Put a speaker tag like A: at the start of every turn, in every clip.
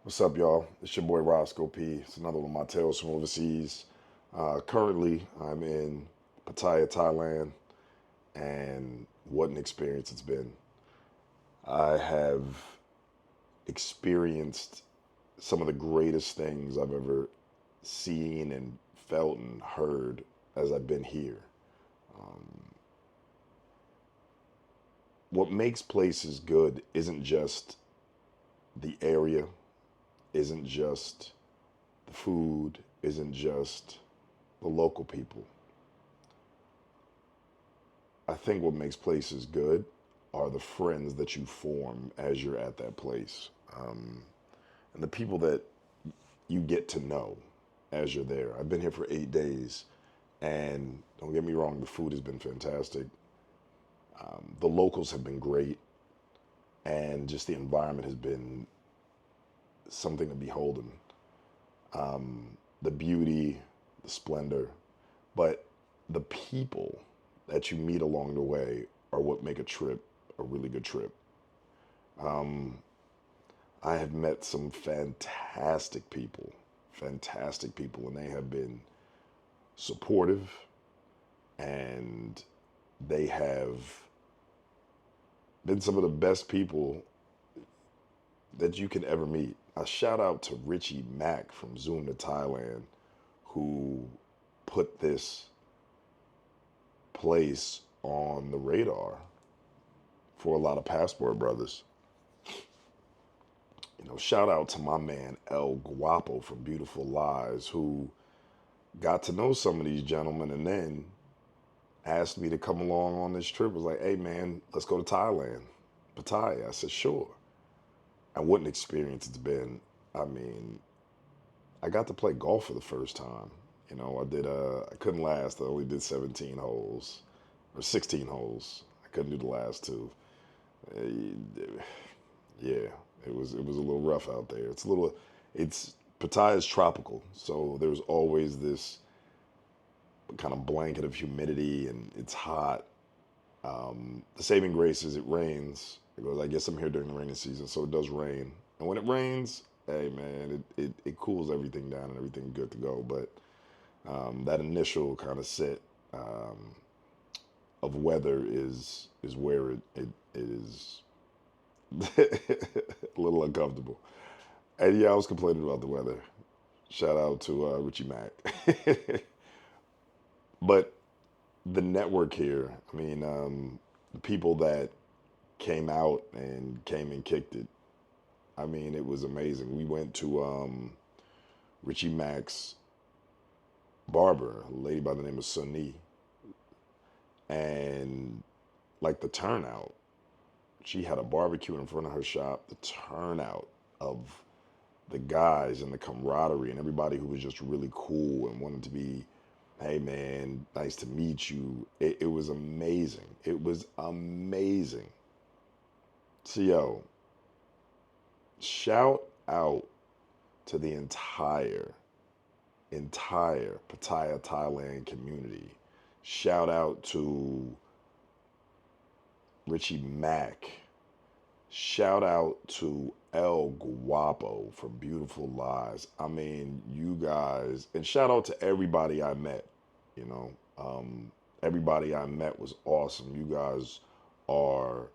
A: What's up, y'all? It's your boy Roscoe P. It's another one of my tales from overseas. Currently, I'm in Pattaya, Thailand, and what an experience it's been. I have experienced some of the greatest things I've ever seen and felt and heard as I've been here. Um, what makes places good isn't just the area, isn't just the food, isn't just the local people. I think what makes places good are the friends that you form as you're at that place, and the people that you get to know as you're there. I've been here for 8 days, and don't get me wrong, the food has been fantastic. The locals have been great, and just the environment has been something to behold. The beauty, the splendor, but the people that you meet along the way are what make a trip a really good trip. Um, I have met some fantastic people, and they have been supportive and they have been some of the best people that you can ever meet. A shout out to Richie Mac from Zoom to Thailand, who put this place on the radar for a lot of passport brothers. Shout out to my man El Guapo from Beautiful Lies, who got to know some of these gentlemen and then asked me to come along on this trip. Was like, hey man, let's go to Thailand, Pattaya. I said, sure. And what an experience it's been. I mean, I got to play golf for the first time. I couldn't last. I only did 17 holes or 16 holes. I couldn't do the last two. Uh, Yeah, it was a little rough out there. It's Pattaya is tropical, so there's always this kind of blanket of humidity and it's hot. The saving grace is it rains because I guess I'm here during the rainy season, so it does rain. And when it rains, hey man, it cools everything down and everything good to go. But that initial kind of set of weather is where it is a little uncomfortable. And yeah, I was complaining about the weather. Shout out to Richie Mac. But the network here, I mean, the people that came out and came and kicked it, I mean, it was amazing. We went to Richie Mac's barber, a lady by the name of Sunny, and like the turnout, she had a barbecue in front of her shop. The turnout of the guys and the camaraderie and everybody who was just really cool and wanted to be, hey man, nice to meet you. It was amazing. It was amazing. So yo, shout out to the entire Pattaya, Thailand community. Shout out to Richie Mac. Shout out to El Guapo from Beautiful Lies. I mean, you guys, and shout out to everybody I met. You know, everybody I met was awesome. You guys are,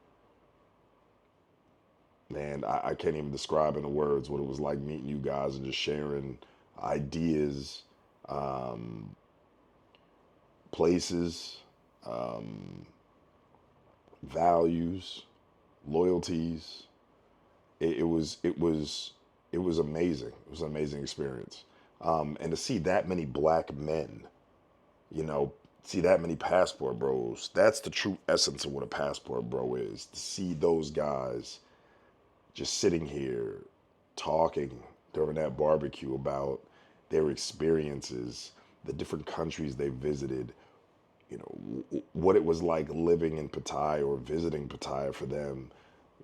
A: man, I can't even describe in the words what it was like meeting you guys and just sharing ideas, um, places, um, values, loyalties. It was amazing. It was an amazing experience, and to see that many black men, you know, see that many passport bros. That's the true essence of what a passport bro is. To see those guys just sitting here talking during that barbecue about their experiences, the different countries they visited, what it was like living in Pattaya or visiting Pattaya for them.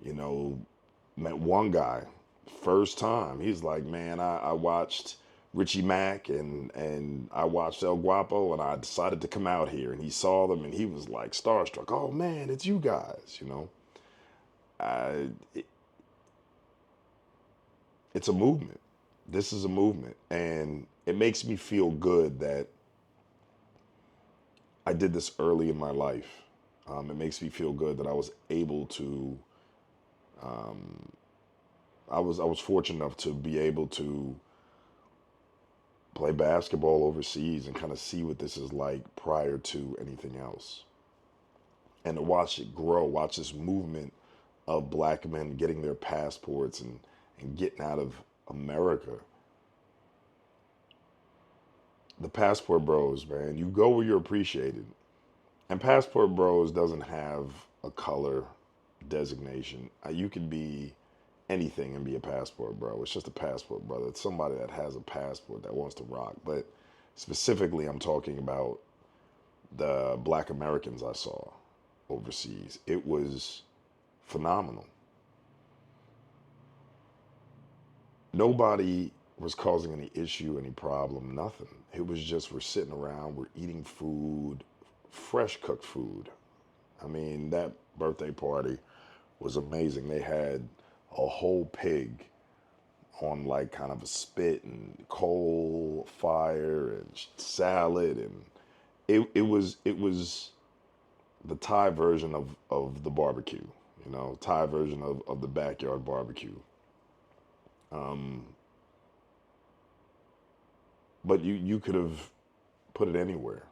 A: You know, met one guy, first time. He's like, man, I watched Richie Mac and I watched El Guapo and I decided to come out here. And he saw them and he was like starstruck. Oh man, it's you guys, I, It's a movement. This is a movement. And it makes me feel good that I did this early in my life. It makes me feel good that I was able to. I was fortunate enough to be able to play basketball overseas and kind of see what this is like prior to anything else, and to watch it grow, watch this movement of black men getting their passports and getting out of America. The passport bros, man, you go where you're appreciated. And passport bros doesn't have a color designation. You can be anything and be a passport bro. It's just a passport brother. It's somebody that has a passport that wants to rock. But specifically, I'm talking about the black Americans I saw overseas. It was phenomenal. Nobody was causing any issue, any problem, nothing. It was just we're sitting around, we're eating food, fresh cooked food. I mean, that birthday party was amazing. They had a whole pig on like kind of a spit and coal fire and salad, and it was the Thai version of the barbecue, Thai version of the backyard barbecue. Um, but you could have put it anywhere.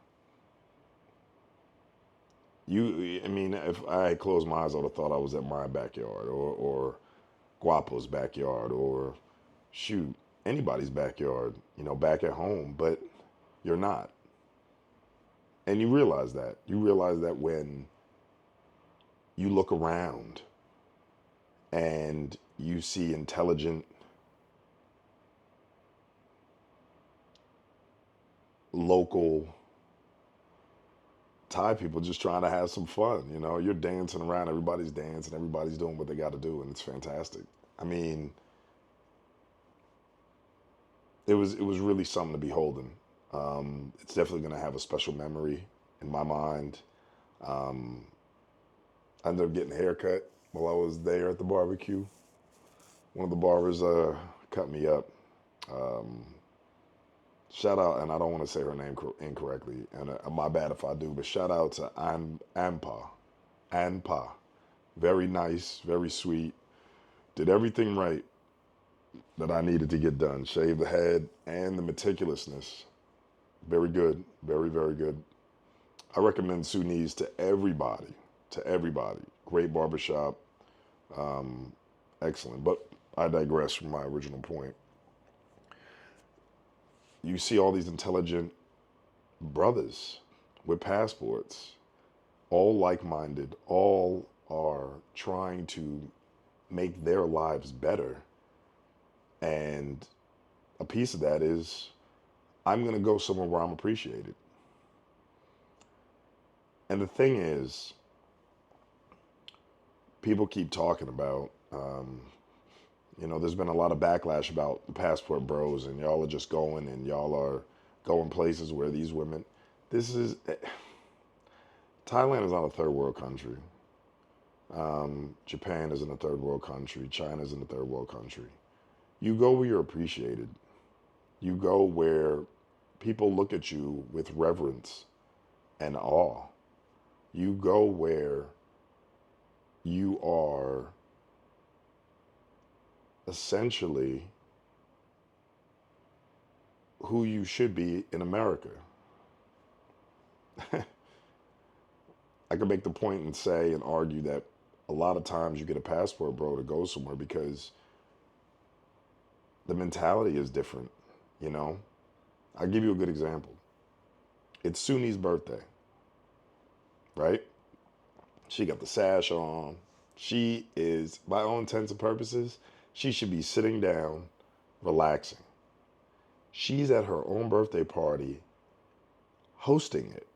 A: I mean, if I had closed my eyes, I would have thought I was at my backyard or Guapo's backyard or shoot, anybody's backyard, back at home, but you're not. And you realize that. You realize that when you look around and you see intelligent, local Thai people just trying to have some fun. You're dancing around, everybody's dancing, everybody's doing what they got to do, and it's fantastic. I mean, it was really something to behold. It's definitely going to have a special memory in my mind. Um, I ended up getting a haircut while I was there at the barbecue. One of the barbers cut me up. Um, Shout out, and I don't want to say her name incorrectly, and my bad if I do, but shout out to Anpa. Anpa. Very nice, very sweet. Did everything right that I needed to get done. Shaved the head and the meticulousness. Very good. Very, very good. I recommend Sunnis to everybody. To everybody. Great barbershop. Um, Excellent. But I digress from my original point. You see all these intelligent brothers with passports, all like minded, all are trying to make their lives better. And a piece of that is I'm going to go somewhere where I'm appreciated. And the thing is, people keep talking about, there's been a lot of backlash about the passport bros, and y'all are just going and y'all are going places where these women, this is, Thailand is not a third world country. Japan isn't a third world country. China isn't a third world country. You go where you're appreciated. You go where people look at you with reverence and awe. You go where you are essentially who you should be in America. I could make the point and say and argue that a lot of times you get a passport, bro, to go somewhere because the mentality is different, you know? I'll give you a good example. It's Suni's birthday, right? She got the sash on. She is, by all intents and purposes, she should be sitting down, relaxing. She's at her own birthday party, hosting it.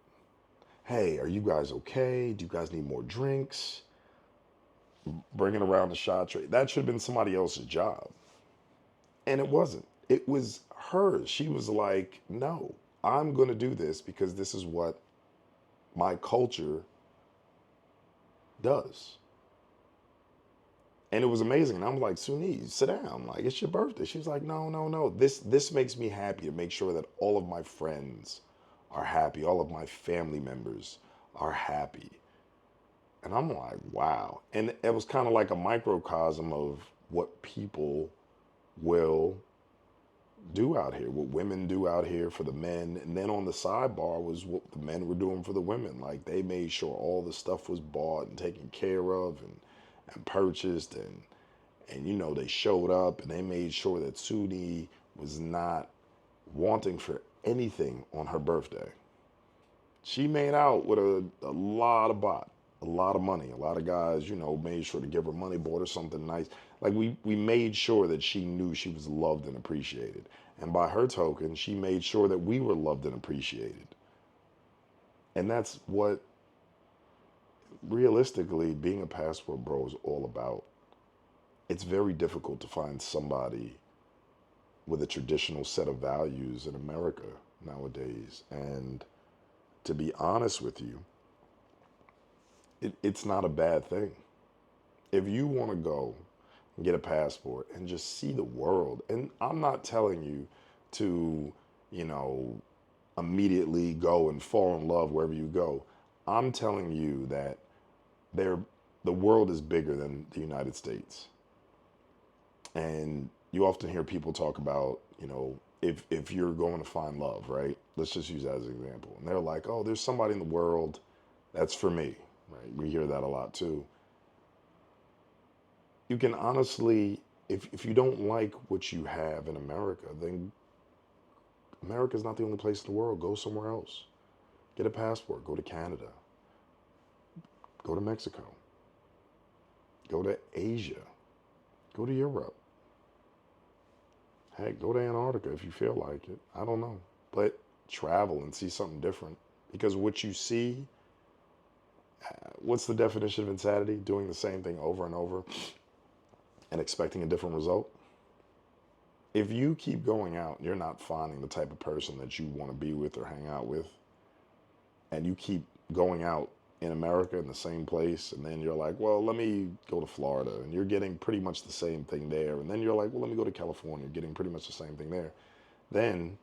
A: Hey, are you guys okay? Do you guys need more drinks? Bringing around the shot tray. That should have been somebody else's job. And it wasn't. It was hers. She was like, no, I'm going to do this because this is what my culture does. And it was amazing. And I'm like, Suni, sit down. Like, it's your birthday. She's like, no, no, no. This makes me happy to make sure that all of my friends are happy, all of my family members are happy. And I'm like, wow. And it was kind of like a microcosm of what people will do out here, what women do out here for the men. And then on the sidebar was what the men were doing for the women. Like they made sure all the stuff was bought and taken care of and purchased and you know they showed up and they made sure that Suni was not wanting for anything on her birthday. She made out with a lot of bot, a lot of money. A lot of guys, you know, made sure to give her money, bought her something nice. Like we made sure that she knew she was loved and appreciated. And by her token, she made sure that we were loved and appreciated. And that's what realistically being a passport bro is all about. It's very difficult to find somebody with a traditional set of values in America nowadays. And to be honest with you, it's not a bad thing. If you want to go and get a passport and just see the world, and I'm not telling you to, you know, immediately go and fall in love wherever you go. I'm telling you that there, the world is bigger than the United States. And you often hear people talk about, you know, if you're going to find love, right? Let's just use that as an example. And they're like, oh, there's somebody in the world that's for me, right? We hear that a lot too. You can honestly, if you don't like what you have in America, then America's not the only place in the world. Go somewhere else. Get a passport. Go to Canada. Go to Mexico. Go to Asia. Go to Europe. Heck, go to Antarctica if you feel like it. I don't know. But travel and see something different. Because what you see, what's the definition of insanity? Doing the same thing over and over and expecting a different result. If you keep going out and you're not finding the type of person that you want to be with or hang out with, and you keep going out in America in the same place, and then you're like, well, let me go to Florida, and you're getting pretty much the same thing there, and then you're like, well, let me go to California, getting pretty much the same thing there, then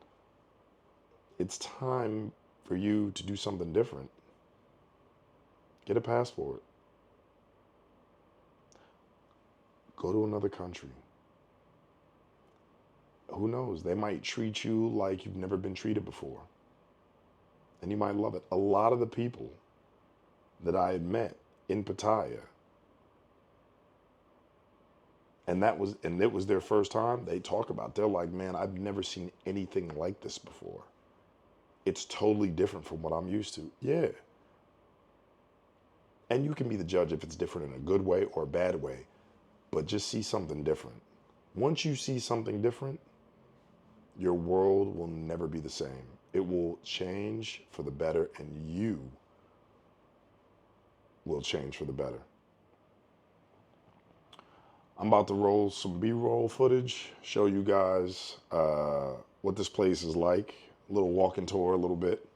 A: it's time for you to do something different. Get a passport. Go to another country. Who knows? They might treat you like you've never been treated before. And you might love it. A lot of the people that I had met in Pattaya, and it was their first time, they talk about, they're like, man, I've never seen anything like this before. It's totally different from what I'm used to. Yeah. And you can be the judge if it's different in a good way or a bad way, but just see something different. Once you see something different, your world will never be the same. It will change for the better, and you will change for the better. I'm about to roll some B-roll footage, show you guys what this place is like. A little walking tour, a little bit.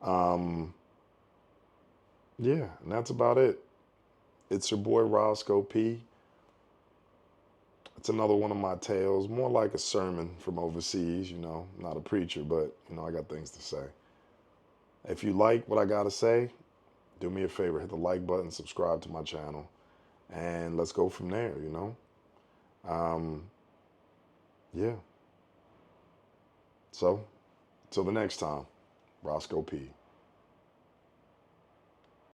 A: Um, yeah, and that's about it. It's your boy Roscoe P. It's another one of my tales, more like a sermon from overseas, you know. I'm not a preacher, but, you know, I got things to say. If you like what I got to say, do me a favor, hit the like button, subscribe to my channel, and let's go from there, you know. Um, yeah. So, till the next time, Roscoe P.